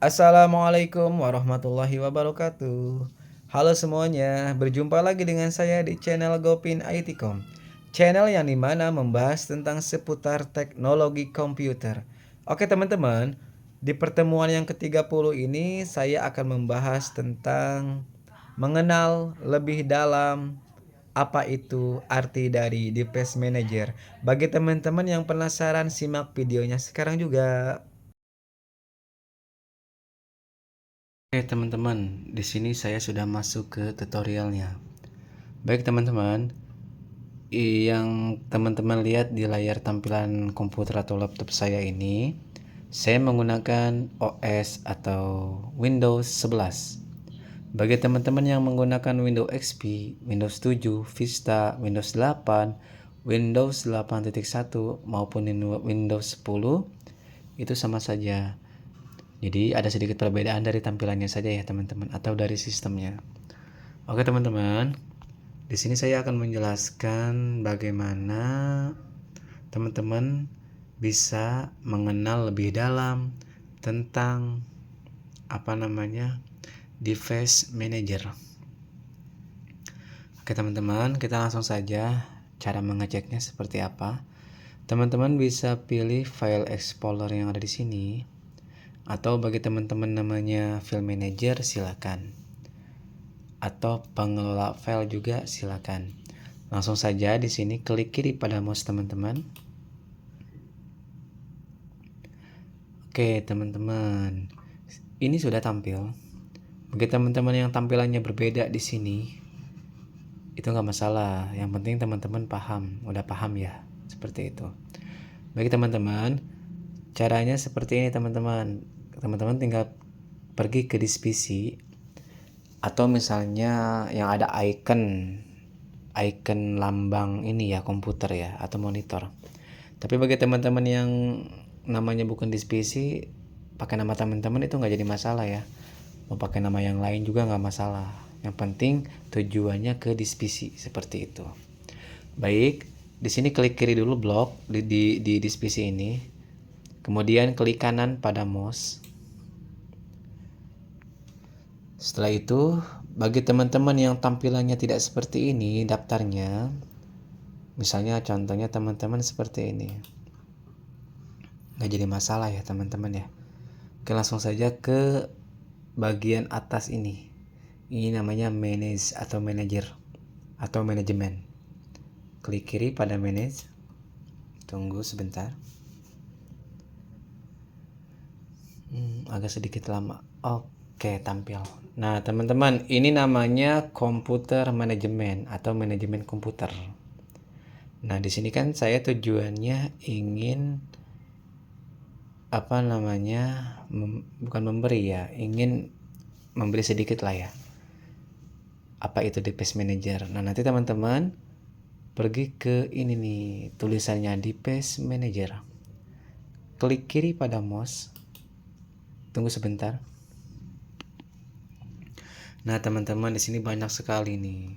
Assalamualaikum warahmatullahi wabarakatuh. Halo semuanya, berjumpa lagi dengan saya di channel Gopin IT.com. Channel yang dimana membahas tentang seputar teknologi komputer. Oke teman-teman, di pertemuan yang ke-30 ini saya akan membahas tentang mengenal lebih dalam apa itu arti dari Device Manager. Bagi teman-teman yang penasaran, simak videonya sekarang juga. Oke teman-teman, di sini saya sudah masuk ke tutorialnya. Baik teman-teman, yang teman-teman lihat di layar tampilan komputer atau laptop saya ini, saya menggunakan OS atau Windows 11. Bagi teman-teman yang menggunakan Windows XP, Windows 7, Vista, Windows 8, Windows 8.1 maupun Windows 10, itu sama saja. Jadi ada sedikit perbedaan dari tampilannya saja ya teman-teman, atau dari sistemnya. Oke teman-teman, di sini saya akan menjelaskan bagaimana teman-teman bisa mengenal lebih dalam tentang Device Manager. Oke teman-teman, kita langsung saja cara mengeceknya seperti apa. Teman-teman bisa pilih file explorer yang ada di sini, atau bagi teman-teman namanya file manager silakan, atau pengelola file juga silakan. Langsung saja di sini klik kiri pada mouse teman-teman. Oke teman-teman, ini sudah tampil. Bagi teman-teman yang tampilannya berbeda di sini, itu nggak masalah. Yang penting teman-teman udah paham ya, seperti itu. Bagi teman-teman, caranya seperti ini teman-teman. Teman-teman tinggal pergi ke disk atau misalnya yang ada icon lambang ini ya, komputer ya, atau monitor. Tapi bagi teman-teman yang namanya bukan disk PC, pakai nama teman-teman itu nggak jadi masalah ya. Mau pakai nama yang lain juga nggak masalah. Yang penting tujuannya ke disk PC, seperti itu. Baik, di sini klik kiri dulu blok di disk PC ini. Kemudian klik kanan pada mouse. Setelah itu, bagi teman-teman yang tampilannya tidak seperti ini daftarnya, misalnya contohnya teman-teman seperti ini, nggak jadi masalah ya teman-teman ya. Oke, langsung saja ke bagian atas ini. Ini namanya manage atau manager atau manajemen. Klik kiri pada manage. Tunggu sebentar. Agak sedikit lama. Oke, tampil. Nah, teman-teman, ini namanya komputer manajemen atau manajemen komputer. Nah, di sini kan saya tujuannya ingin bukan memberi ya, ingin memberi sedikit lah ya. Apa itu Device Manager? Nah, nanti teman-teman pergi ke ini nih, tulisannya Device Manager. Klik kiri pada mouse. Tunggu sebentar. Nah, teman-teman di sini banyak sekali nih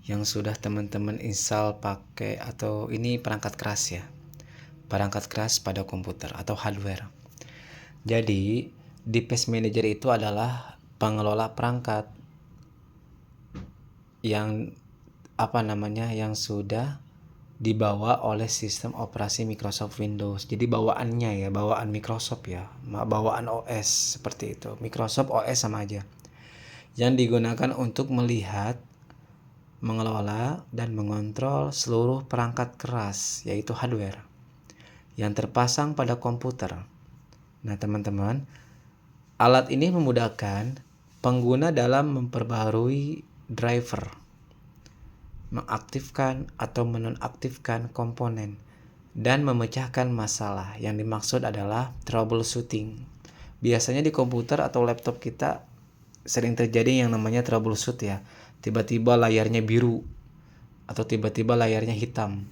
yang sudah teman-teman install pakai, atau ini perangkat keras ya. Perangkat keras pada komputer atau hardware. Jadi, Device Manager itu adalah pengelola perangkat yang yang sudah dibawa oleh sistem operasi Microsoft Windows. Jadi bawaannya ya, bawaan Microsoft ya, bawaan OS seperti itu. Microsoft OS sama aja. Yang digunakan untuk melihat, mengelola, dan mengontrol seluruh perangkat keras, yaitu hardware, yang terpasang pada komputer. Nah teman-teman, alat ini memudahkan pengguna dalam memperbarui driver, mengaktifkan atau menonaktifkan komponen, dan memecahkan masalah. Yang dimaksud adalah troubleshooting. Biasanya di komputer atau laptop kita sering terjadi yang namanya troubleshoot ya. Tiba-tiba layarnya biru atau tiba-tiba layarnya hitam.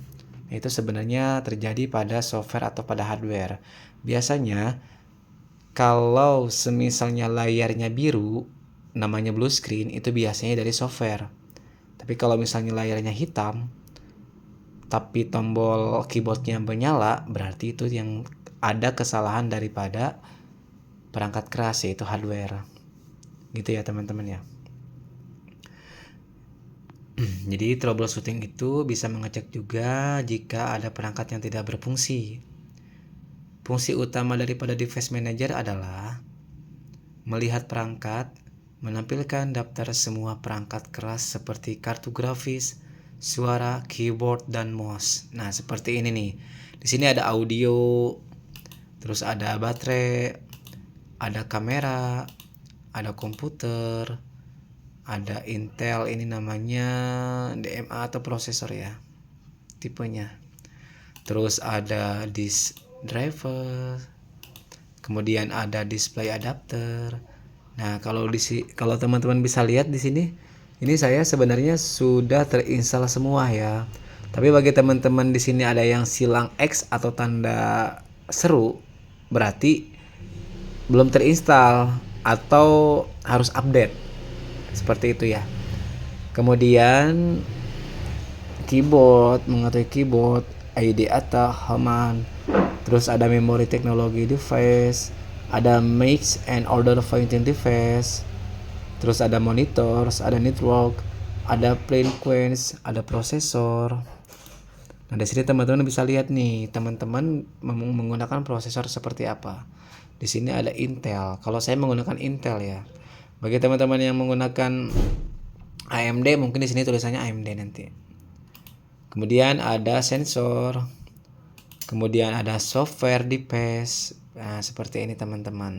Itu sebenarnya terjadi pada software atau pada hardware. Biasanya kalau semisalnya layarnya biru, namanya blue screen, itu biasanya dari software. Tapi kalau misalnya layarnya hitam, tapi tombol keyboardnya menyala, berarti itu yang ada kesalahan daripada perangkat keras yaitu hardware. Gitu ya teman-teman ya. Jadi troubleshooting itu bisa mengecek juga jika ada perangkat yang tidak berfungsi. Fungsi utama daripada device manager adalah melihat perangkat, menampilkan daftar semua perangkat keras seperti kartu grafis, suara, keyboard, dan mouse. Nah, seperti ini nih. Di sini ada audio, terus ada baterai, ada kamera, ada komputer, ada Intel, ini namanya DMA atau prosesor ya, tipenya. Terus ada disk driver, kemudian ada display adapter. Nah, kalau teman-teman bisa lihat di sini, ini saya sebenarnya sudah terinstall semua ya. Tapi bagi teman-teman di sini ada yang silang X atau tanda seru, berarti belum terinstall atau harus update. Seperti itu ya. Kemudian keyboard, mengetahui keyboard, ID atau Haman. Terus ada memory teknologi device, ada mix and order pointing device. Terus ada monitor, ada network, ada frequency, ada prosesor. Nah, di sini teman-teman bisa lihat nih, teman-teman menggunakan prosesor seperti apa. Di sini ada Intel. Kalau saya menggunakan Intel ya. Bagi teman-teman yang menggunakan AMD, mungkin di sini tulisannya AMD nanti. Kemudian ada sensor. Kemudian ada software device. Nah, seperti ini teman-teman.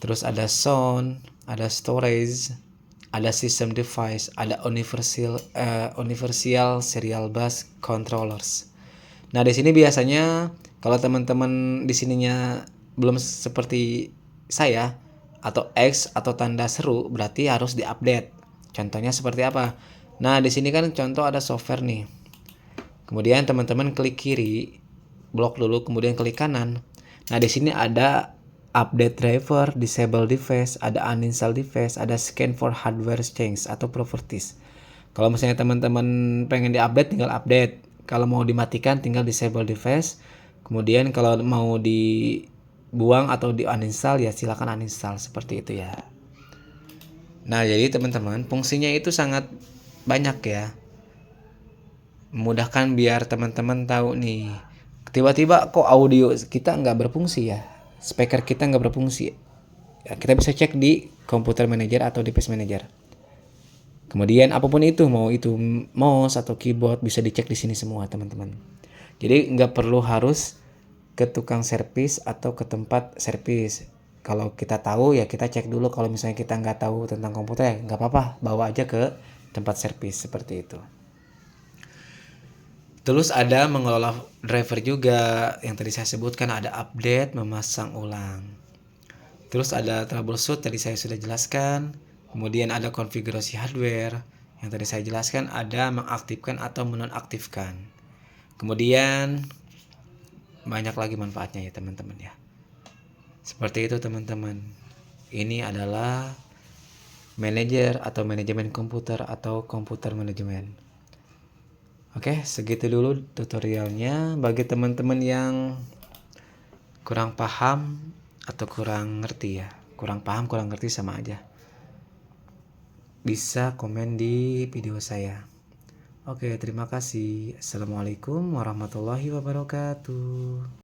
Terus ada sound, ada storage, ada system device, ada universal serial bus controllers. Nah, di sini biasanya kalau teman-teman di sininya belum seperti saya atau X atau tanda seru, berarti harus diupdate. Contohnya seperti apa? Nah, di sini kan contoh ada software nih. Kemudian teman-teman klik kiri, blok dulu, kemudian klik kanan. Nah, di sini ada update driver, disable device, ada uninstall device, ada scan for hardware change atau properties. Kalau misalnya teman-teman pengen diupdate, tinggal update. Kalau mau dimatikan, tinggal disable device. Kemudian kalau mau dibuang atau di uninstall, ya silakan uninstall, seperti itu ya. Nah, jadi teman-teman, fungsinya itu sangat banyak ya. Memudahkan biar teman-teman tahu nih, tiba-tiba kok audio kita nggak berfungsi ya, speaker kita nggak berfungsi ya, kita bisa cek di komputer manager atau device manager. Kemudian apapun itu, mau itu mouse atau keyboard, bisa dicek di sini semua teman-teman. Jadi nggak perlu harus ke tukang servis atau ke tempat servis. Kalau kita tahu ya kita cek dulu. Kalau misalnya kita nggak tahu tentang komputer, ya nggak apa-apa, bawa aja ke tempat servis, seperti itu. Terus ada mengelola driver juga, yang tadi saya sebutkan, ada update, memasang ulang. Terus ada troubleshoot, tadi saya sudah jelaskan. Kemudian ada konfigurasi hardware, yang tadi saya jelaskan, ada mengaktifkan atau menonaktifkan. Kemudian banyak lagi manfaatnya ya teman-teman ya. Seperti itu teman-teman. Ini adalah manajer atau manajemen komputer atau komputer manajemen. Oke, segitu dulu tutorialnya. Bagi teman-teman yang kurang paham atau kurang ngerti ya, kurang paham, kurang ngerti sama aja, bisa komen di video saya. Oke, terima kasih. Assalamualaikum warahmatullahi wabarakatuh.